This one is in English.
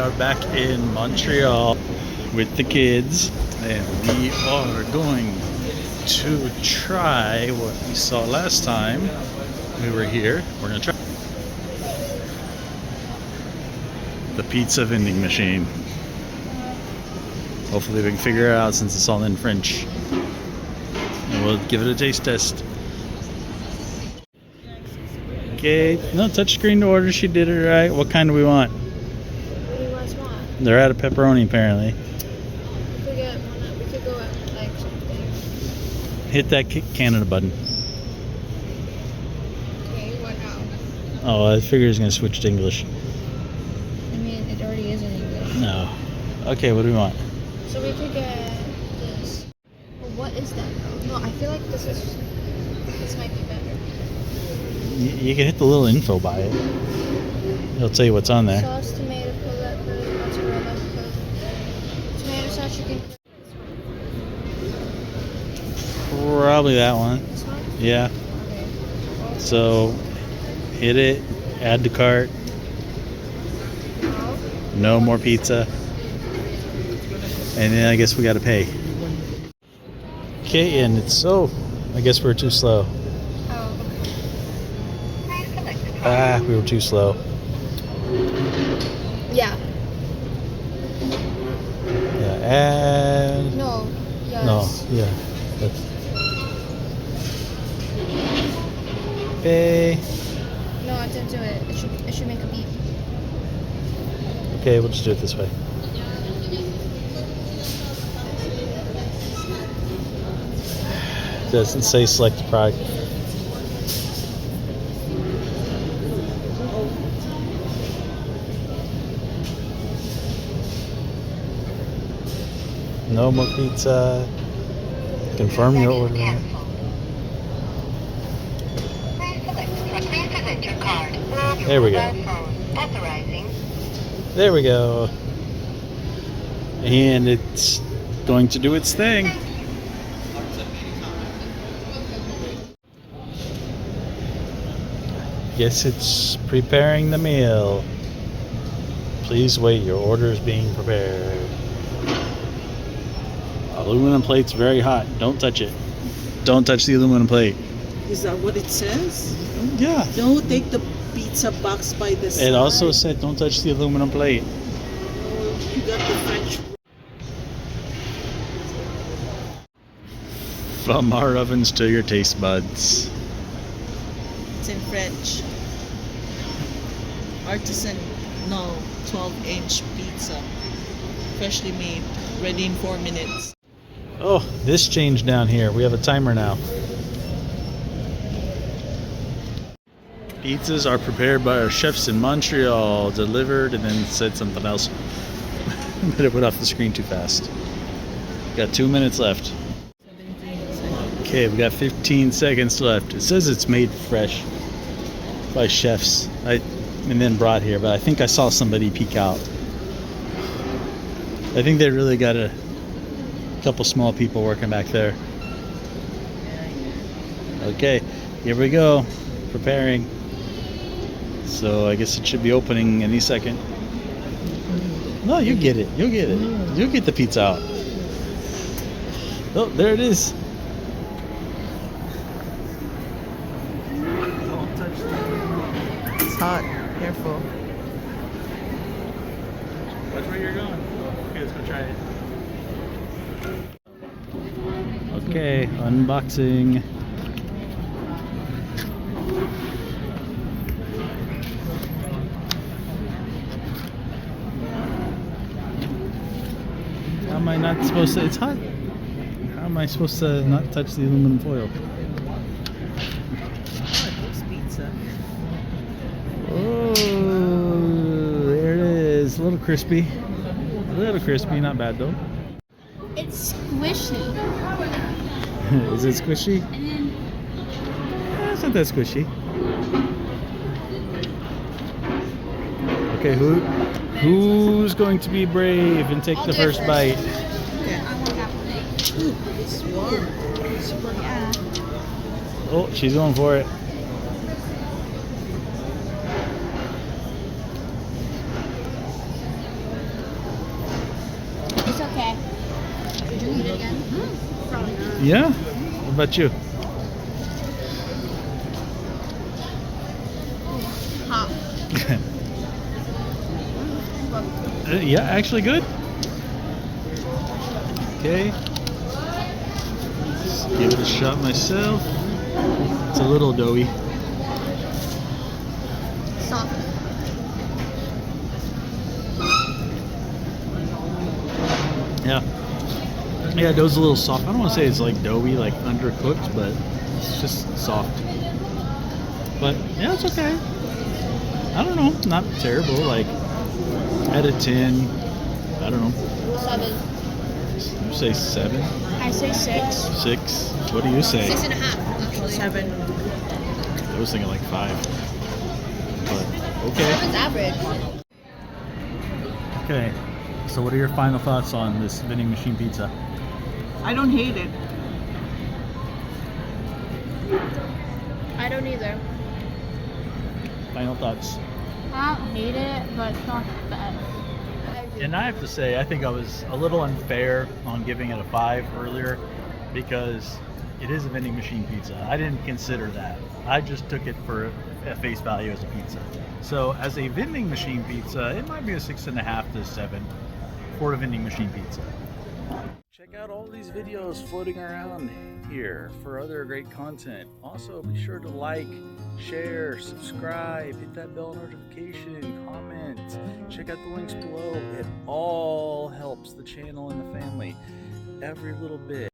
are back in Montreal with the kids, and we are going to try what we saw last time we were here. We're going to try the pizza vending machine. Hopefully we can figure it out since it's all in French. And we'll give it a taste test. Okay, no touchscreen to order. She did it right. What kind do we want? What do you guys want? They're out of pepperoni apparently. We could get one. We could go at like something. Hit that Canada button. Okay, what now? Oh, I figured it's gonna switch to English. I mean, it already is in English. No. Okay, what do we want? So we could get this. Well, what is that though? No, I feel like this might be better. You can hit the little info by it. It'll tell you what's on there. Sauce, tomato, courgette, mozzarella, tomato sauce, chicken. Probably that one. This one? Yeah. Okay. So hit it, add to cart. No more pizza. And then I guess we gotta pay. Okay, and it's I guess we're too slow. We were too slow. Yeah. Yeah, and No. Yes. no, yeah. That's... Pay. No, I didn't do it. It should make a beep. Okay, we'll just do it this way. Doesn't say select the product. No more pizza. Confirm your order. There we go. There we go. And it's going to do its thing. Guess it's preparing the meal. Please wait, your order is being prepared. Aluminum plate's very hot. Don't touch it. Don't touch the aluminum plate. Is that what it says? Yeah. Don't take the pizza box by the side. It also said don't touch the aluminum plate. Oh, you got the French. From our ovens to your taste buds. It's in French. Artisan, no, 12-inch pizza. Freshly made, ready in 4 minutes. Oh, this changed down here. We have a timer now. Pizzas are prepared by our chefs in Montreal, delivered, and then said something else. But it went off the screen too fast. Got 2 minutes left. Okay, we got 15 seconds left. It says it's made fresh by chefs. And then brought here, but I think I saw somebody peek out. I think they really got a couple small people working back there. Okay, here we go. Preparing. So I guess it should be opening any second. No, you get it. You'll get it. You'll get the pizza out. Oh, there it is. Don't touch it. It's hot. Careful. Watch where you're going. Okay, let's go try it. Okay, unboxing. How am I not supposed to? It's hot. How am I supposed to not touch the aluminum foil? Pizza. Oh, there it is. A little crispy. A little crispy, not bad though. It's squishy. Is it squishy? It's not that squishy. Okay, who's going to be brave and take the first bite? Okay. Ooh, it's warm. Super hot. Oh, she's going for it. Yeah? What about you? Hot. Yeah, actually good. Okay. Let's give it a shot myself. It's a little doughy. Soft. Yeah. Yeah, dough's a little soft. I don't want to say it's like doughy, like undercooked, but it's just soft. But yeah, it's okay. I don't know. Not terrible. Like, out of 10, I don't know. 7. You say 7? I say 6. 6? What do you say? 6.5, actually. 7. I was thinking like 5. But okay. 7's average. Okay. So what are your final thoughts on this vending machine pizza? I don't hate it. I don't either. Final thoughts. I don't hate it, but it's not bad. And I have to say, I think I was a little unfair on giving it a 5 earlier because it is a vending machine pizza. I didn't consider that. I just took it for at face value as a pizza. So as a vending machine pizza, it might be a 6.5 to 7 for a vending machine pizza. Check out all these videos floating around here for other great content. Also, be sure to like, share, subscribe, hit that bell notification, comment, check out the links below. It all helps the channel and the family. Every little bit.